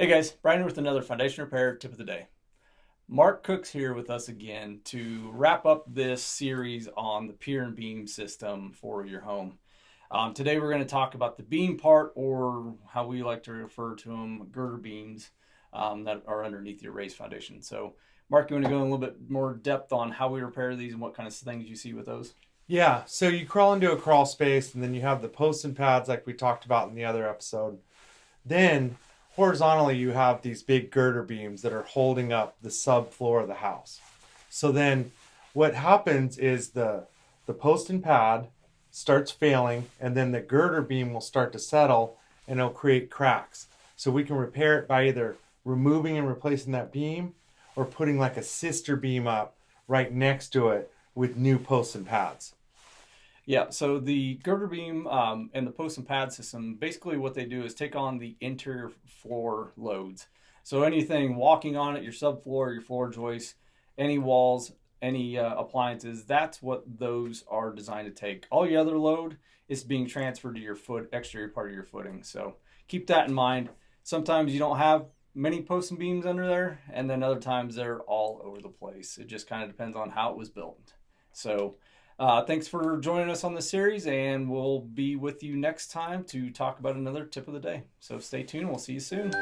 Hey guys, Brian with another foundation repair tip of the day. Mark Cook's here with us again to wrap up this series on the pier and beam system for your home. Today we're going to talk about the beam part, or how we like to refer to them, girder beams that are underneath your raised foundation. So Mark, you want to go in a little bit more depth on how we repair these and what kind of things you see with those? Yeah, so you crawl into a crawl space and then you have the posts and pads like we talked about in the other episode. Then horizontally you have these big girder beams that are holding up the subfloor of the house. So then what happens is the post and pad starts failing, and then the girder beam will start to settle and it'll create cracks. So we can repair it by either removing and replacing that beam or putting like a sister beam up right next to it with new posts and pads. Yeah, so the girder beam and the post and pad system, basically what they do is take on the interior floor loads. So anything walking on it, your subfloor, your floor joists, any walls, any appliances, that's what those are designed to take. All your other load is being transferred to your exterior part of your footing. So keep that in mind. Sometimes you don't have many posts and beams under there, and then other times they're all over the place. It just kind of depends on how it was built. So thanks for joining us on this series, and we'll be with you next time to talk about another tip of the day. So stay tuned. We'll see you soon.